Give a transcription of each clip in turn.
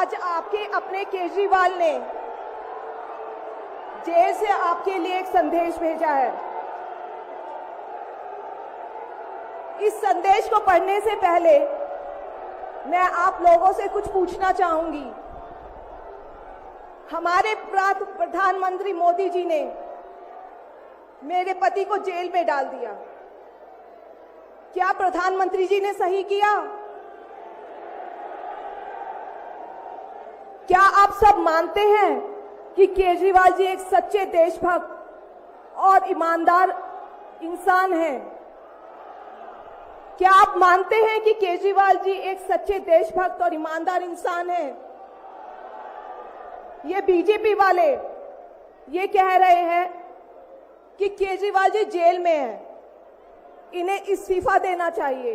आज आपके अपने केजरीवाल ने जेल से आपके लिए एक संदेश भेजा है। इस संदेश को पढ़ने से पहले मैं आप लोगों से कुछ पूछना चाहूंगी। हमारे प्रधानमंत्री मोदी जी ने मेरे पति को जेल में डाल दिया। क्या प्रधानमंत्री जी ने सही किया? क्या आप सब मानते हैं कि केजरीवाल जी एक सच्चे देशभक्त और ईमानदार इंसान हैं? क्या आप मानते हैं कि केजरीवाल जी एक सच्चे देशभक्त और ईमानदार इंसान हैं? ये बीजेपी वाले ये कह रहे हैं कि केजरीवाल जी जेल में हैं, इन्हें इस्तीफा देना चाहिए।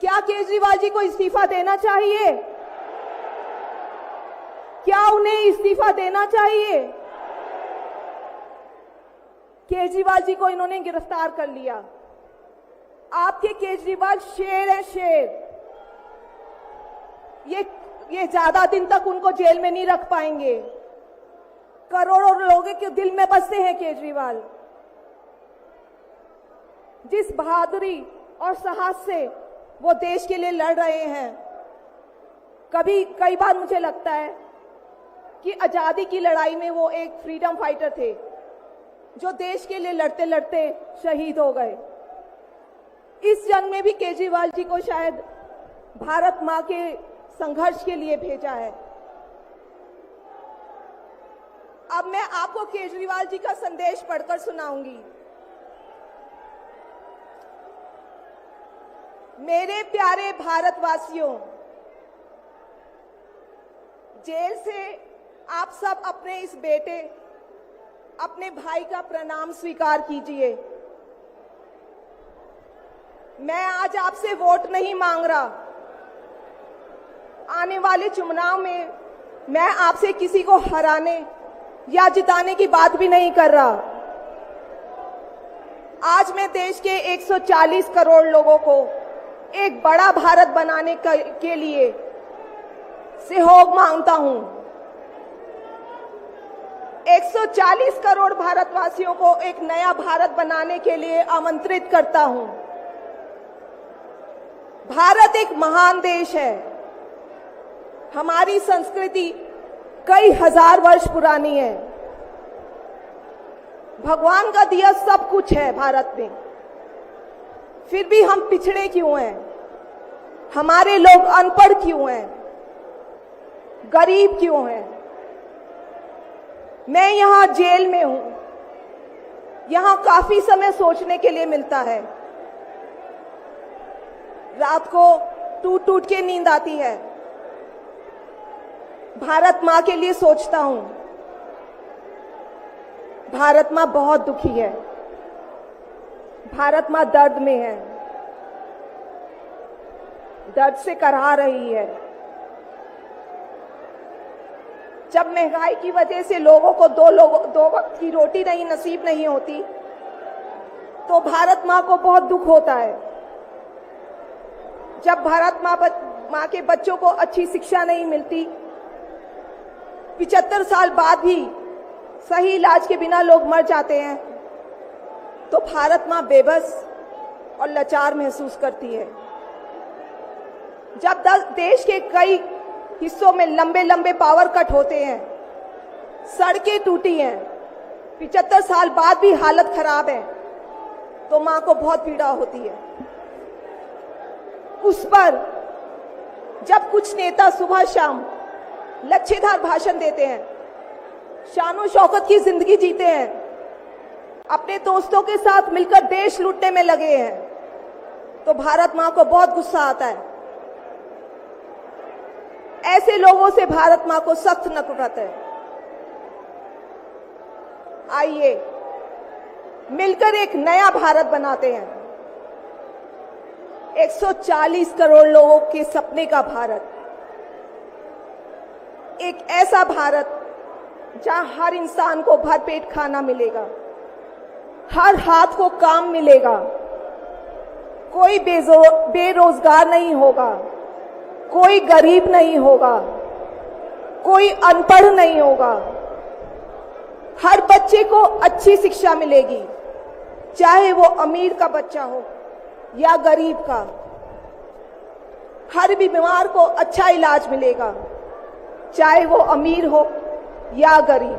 क्या केजरीवाल जी को इस्तीफा देना चाहिए? क्या उन्हें इस्तीफा देना चाहिए? केजरीवाल जी को इन्होंने गिरफ्तार कर लिया। आपके केजरीवाल शेर है, शेर। ये ज्यादा दिन तक उनको जेल में नहीं रख पाएंगे। करोड़ों लोगों के दिल में बसते हैं केजरीवाल। जिस बहादुरी और साहस से वो देश के लिए लड़ रहे हैं, कई बार मुझे लगता है कि आजादी की लड़ाई में वो एक फ्रीडम फाइटर थे जो देश के लिए लड़ते लड़ते शहीद हो गए। इस जंग में भी केजरीवाल जी को शायद भारत मां के संघर्ष के लिए भेजा है। अब मैं आपको केजरीवाल जी का संदेश पढ़कर सुनाऊंगी। मेरे प्यारे भारतवासियों, जेल से आप सब अपने इस बेटे, अपने भाई का प्रणाम स्वीकार कीजिए। मैं आज आपसे वोट नहीं मांग रहा। आने वाले चुनाव में मैं आपसे किसी को हराने या जिताने की बात भी नहीं कर रहा। आज मैं देश के 140 करोड़ लोगों को एक बड़ा भारत बनाने के लिए सहयोग मांगता हूं। 140 करोड़ भारतवासियों को एक नया भारत बनाने के लिए आमंत्रित करता हूं। भारत एक महान देश है। हमारी संस्कृति कई हजार वर्ष पुरानी है। भगवान का दिया सब कुछ है भारत में, फिर भी हम पिछड़े क्यों हैं? हमारे लोग अनपढ़ क्यों हैं? गरीब क्यों हैं? मैं यहां जेल में हूं। यहां काफी समय सोचने के लिए मिलता है। रात को टूट टूट के नींद आती है। भारत मां के लिए सोचता हूं। भारत मां बहुत दुखी है। भारत मां दर्द में है, दर्द से कराह रही है। जब महंगाई की वजह से लोगों को दो वक्त की रोटी नसीब नहीं होती, तो भारत मां को बहुत दुख होता है। जब भारत मां के बच्चों को अच्छी शिक्षा नहीं मिलती, 75 साल बाद भी सही इलाज के बिना लोग मर जाते हैं, तो भारत मां बेबस और लाचार महसूस करती है। जब देश के कई हिस्सों में लंबे लंबे पावर कट होते हैं, सड़कें टूटी हैं, 75 साल बाद भी हालत खराब है, तो मां को बहुत पीड़ा होती है। उस पर जब कुछ नेता सुबह शाम लच्छेदार भाषण देते हैं, शानो शौकत की जिंदगी जीते हैं, अपने दोस्तों के साथ मिलकर देश लूटने में लगे हैं, तो भारत मां को बहुत गुस्सा आता है। ऐसे लोगों से भारत मां को सख्त नफरत है। आइए मिलकर एक नया भारत बनाते हैं। 140 करोड़ लोगों के सपने का भारत, एक ऐसा भारत जहां हर इंसान को भरपेट खाना मिलेगा, हर हाथ को काम मिलेगा, कोई बेरोजगार नहीं होगा, कोई गरीब नहीं होगा, कोई अनपढ़ नहीं होगा। हर बच्चे को अच्छी शिक्षा मिलेगी, चाहे वो अमीर का बच्चा हो या गरीब का। हर बीमार को अच्छा इलाज मिलेगा, चाहे वो अमीर हो या गरीब।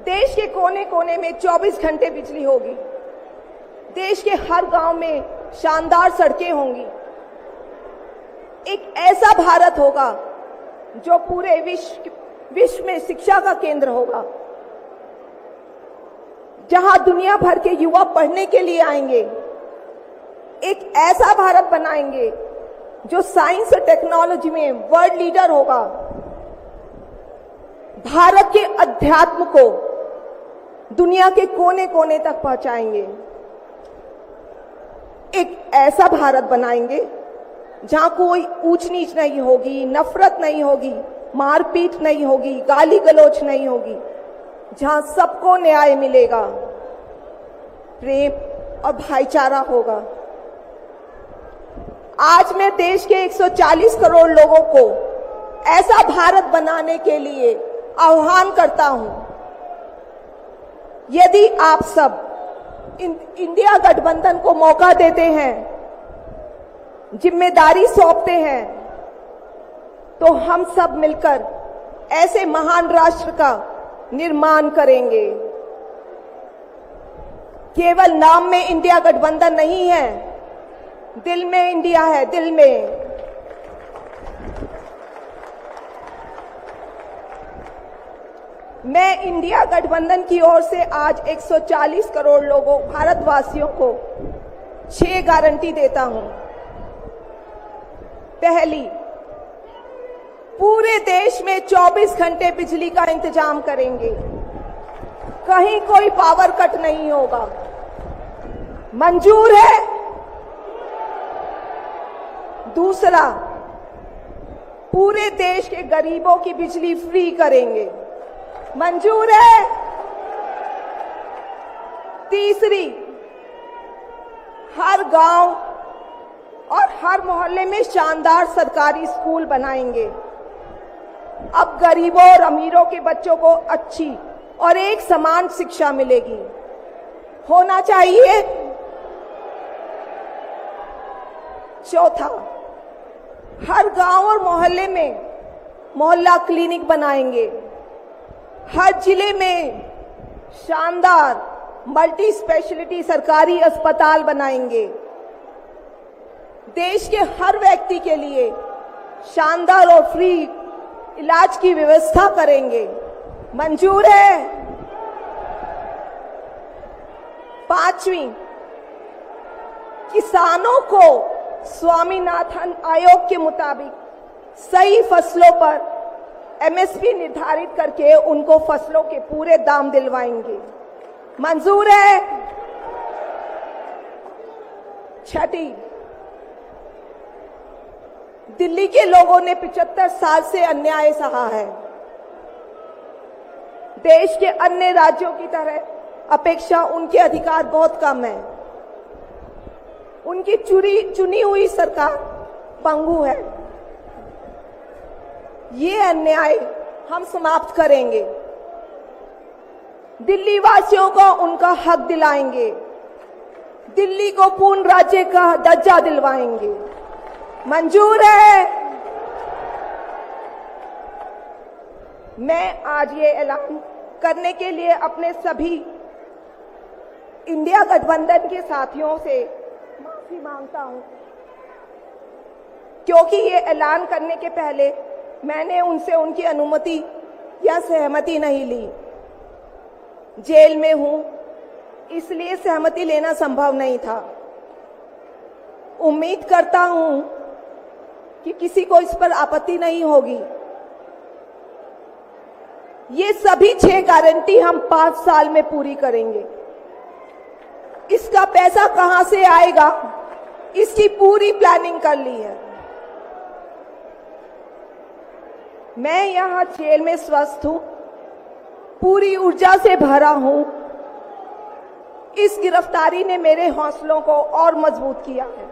देश के कोने कोने में 24 घंटे बिजली होगी। देश के हर गांव में शानदार सड़कें होंगी। एक ऐसा भारत होगा जो पूरे विश्व में शिक्षा का केंद्र होगा, जहां दुनिया भर के युवा पढ़ने के लिए आएंगे। एक ऐसा भारत बनाएंगे जो साइंस और टेक्नोलॉजी में वर्ल्ड लीडर होगा। भारत के अध्यात्म को दुनिया के कोने कोने तक पहुंचाएंगे। एक ऐसा भारत बनाएंगे जहां कोई ऊंच नीच नहीं होगी, नफरत नहीं होगी, मारपीट नहीं होगी, गाली गलौज नहीं होगी, जहां सबको न्याय मिलेगा, प्रेम और भाईचारा होगा। आज मैं देश के 140 करोड़ लोगों को ऐसा भारत बनाने के लिए आह्वान करता हूं। यदि आप सब इंडिया गठबंधन को मौका देते हैं, जिम्मेदारी सौंपते हैं, तो हम सब मिलकर ऐसे महान राष्ट्र का निर्माण करेंगे। केवल नाम में इंडिया गठबंधन नहीं है, दिल में इंडिया है, दिल में। मैं इंडिया गठबंधन की ओर से आज 140 करोड़ लोगों भारतवासियों को 6 गारंटी देता हूं। पहली, पूरे देश में 24 घंटे बिजली का इंतजाम करेंगे, कहीं कोई पावर कट नहीं होगा। मंजूर है? दूसरा, पूरे देश के गरीबों की बिजली फ्री करेंगे। मंजूर है? तीसरी, हर गांव और हर मोहल्ले में शानदार सरकारी स्कूल बनाएंगे। अब गरीबों और अमीरों के बच्चों को अच्छी और एक समान शिक्षा मिलेगी। होना चाहिए। चौथा, हर गांव और मोहल्ले में मोहल्ला क्लिनिक बनाएंगे। हर जिले में शानदार मल्टी स्पेशलिटी सरकारी अस्पताल बनाएंगे। देश के हर व्यक्ति के लिए शानदार और फ्री इलाज की व्यवस्था करेंगे। मंजूर है? पांचवी, किसानों को स्वामीनाथन आयोग के मुताबिक सही फसलों पर एमएसपी निर्धारित करके उनको फसलों के पूरे दाम दिलवाएंगे। मंजूर है? छठी, दिल्ली के लोगों ने 75 साल से अन्याय सहा है। देश के अन्य राज्यों की तरह अपेक्षा उनके अधिकार बहुत कम है। उनकी चुनी हुई सरकार पंगु है। ये अन्याय हम समाप्त करेंगे। दिल्ली वासियों को उनका हक दिलाएंगे। दिल्ली को पूर्ण राज्य का दर्जा दिलवाएंगे। मंजूर है? मैं आज ये ऐलान करने के लिए अपने सभी इंडिया गठबंधन के साथियों से माफी मांगता हूं, क्योंकि ये ऐलान करने के पहले मैंने उनसे उनकी अनुमति या सहमति नहीं ली। जेल में हूं, इसलिए सहमति लेना संभव नहीं था। उम्मीद करता हूं कि किसी को इस पर आपत्ति नहीं होगी। ये सभी 6 गारंटी हम 5 साल में पूरी करेंगे। इसका पैसा कहां से आएगा, इसकी पूरी प्लानिंग कर ली है। मैं यहां जेल में स्वस्थ हूं, पूरी ऊर्जा से भरा हूं। इस गिरफ्तारी ने मेरे हौसलों को और मजबूत किया है।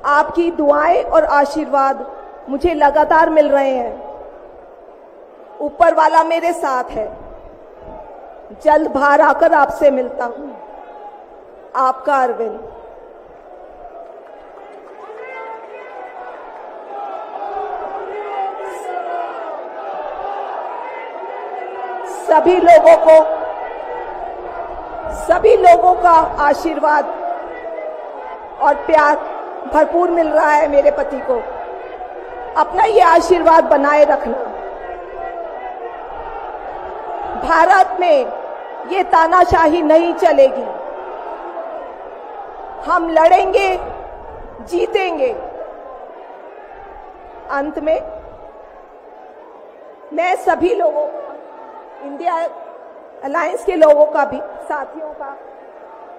आपकी दुआएं और आशीर्वाद मुझे लगातार मिल रहे हैं। ऊपर वाला मेरे साथ है। जल्द बाहर आकर आपसे मिलता हूं। आपका अरविंद। सभी लोगों का आशीर्वाद और प्यार भरपूर मिल रहा है मेरे पति को। अपना ये आशीर्वाद बनाए रखना। भारत में ये तानाशाही नहीं चलेगी। हम लड़ेंगे, जीतेंगे। अंत में मैं सभी लोगों, इंडिया अलायंस के लोगों का भी, साथियों का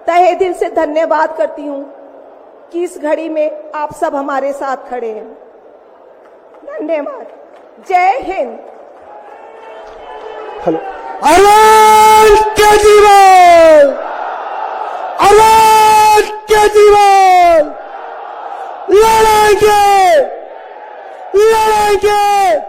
तहे दिल से धन्यवाद करती हूं कि इस घड़ी में आप सब हमारे साथ खड़े हैं। धन्यवाद। जय हिंद। हेलो। अरविंद केजरीवाल, अरविंद केजरीवाल लड़ेंगे, लड़ेंगे।